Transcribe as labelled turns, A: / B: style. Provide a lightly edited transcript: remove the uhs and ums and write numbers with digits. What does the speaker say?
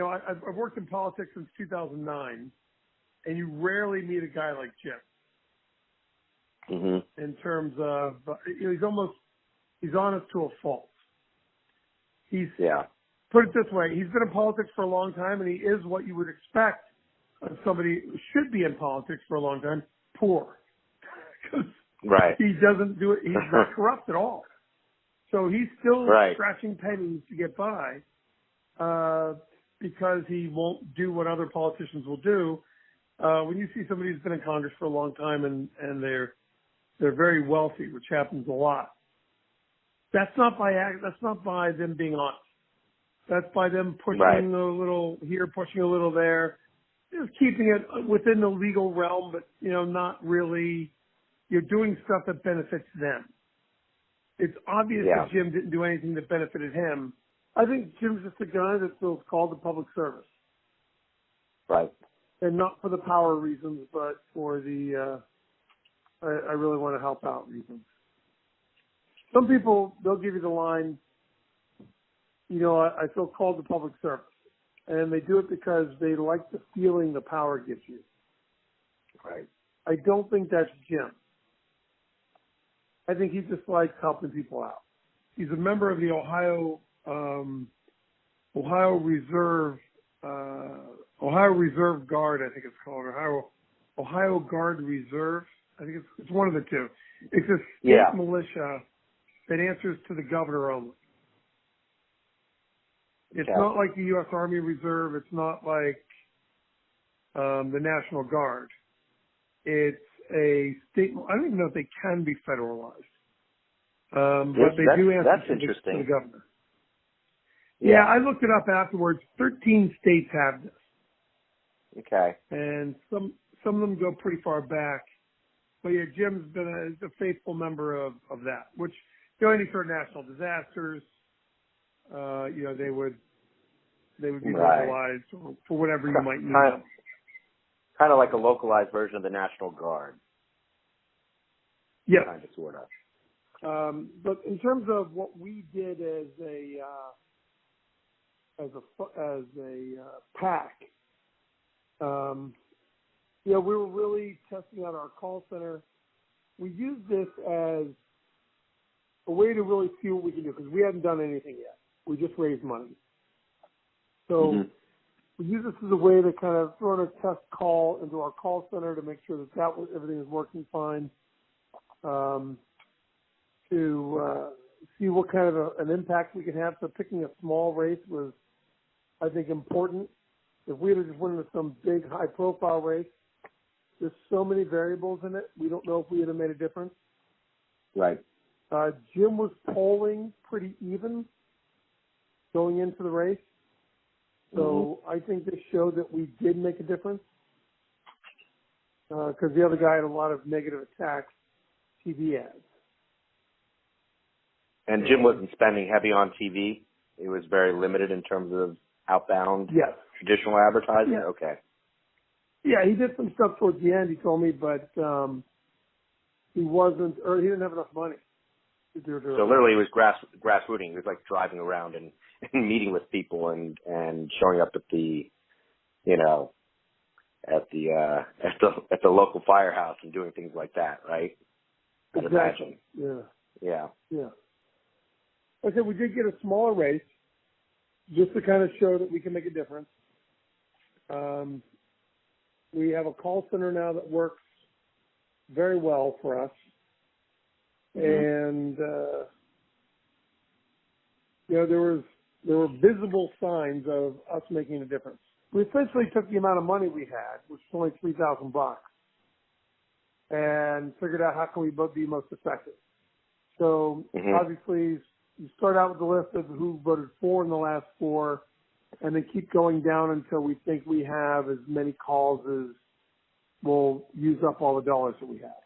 A: I've worked in politics since 2009, and you rarely meet a guy like Jim.
B: Mm-hmm.
A: In terms of, he's honest to a fault. Put it this way, he's been in politics for a long time, and he is what you would expect of somebody who should be in politics for a long time, poor.
B: Right.
A: He doesn't do it, he's not corrupt at all. So he's still scratching pennies to get by, because he won't do what other politicians will do. When you see somebody who's been in Congress for a long time and they're very wealthy, which happens a lot, that's not by them being honest. That's by them pushing a little here, pushing a little there, just keeping it within the legal realm, but, not really, you're doing stuff that benefits them. It's obvious that Jim didn't do anything that benefited him. I think Jim's just a guy that feels called to public service.
B: Right.
A: And not for the power reasons, but for the, I really want to help out reasons. Some people, they'll give you the line, I feel called to public service. And they do it because they like the feeling the power gives you.
B: Right.
A: I don't think that's Jim. I think he just likes helping people out. He's a member of the Ohio Reserve Guard, I think it's called, Ohio Guard Reserve. I think it's one of the two. It's a state militia that answers to the governor only. It's not like the U.S. Army Reserve. It's not like the National Guard. It's a state. I don't even know if they can be federalized, but they do answer to the governor. Yeah, I looked it up afterwards. 13 states have this.
B: Okay.
A: And some of them go pretty far back. But yeah, Jim's been a faithful member of that, which, any sort of national disasters, they would be localized for whatever you might need.
B: Kind of like a localized version of the National Guard.
A: Yeah.
B: Kind of, sort of.
A: But in terms of what we did as a pack, we were really testing out our call center. We used this as a way to really see what we can do, because we hadn't done anything yet. We just raised money. So we use this as a way to kind of throw in a test call into our call center to make sure that everything is working fine, to see what kind of an impact we can have. So picking a small race was, I think, important. If we had just went into some big high-profile race, there's so many variables in it, we don't know if we would have made a difference.
B: Right.
A: Jim was polling pretty even going into the race. So I think this showed that we did make a difference, because the other guy had a lot of negative attacks, TV ads.
B: And Jim wasn't spending heavy on TV? It was very limited in terms of outbound traditional advertising?
A: Yeah.
B: Okay.
A: Yeah, he did some stuff towards the end, he told me, but he didn't have enough money to do it.
B: So literally it was grassrooting. It was like driving around and meeting with people and showing up at the, at the local firehouse and doing things like that, right?
A: Exactly. Yeah. Like I said, we did get a smaller race just to kind of show that we can make a difference. We have a call center now that works very well for us. And, there were visible signs of us making a difference. We essentially took the amount of money we had, which was only $3,000, and figured out how can we be most effective. So obviously you start out with the list of who voted for in the last 4, and then keep going down until we think we have as many calls as will use up all the dollars that we have.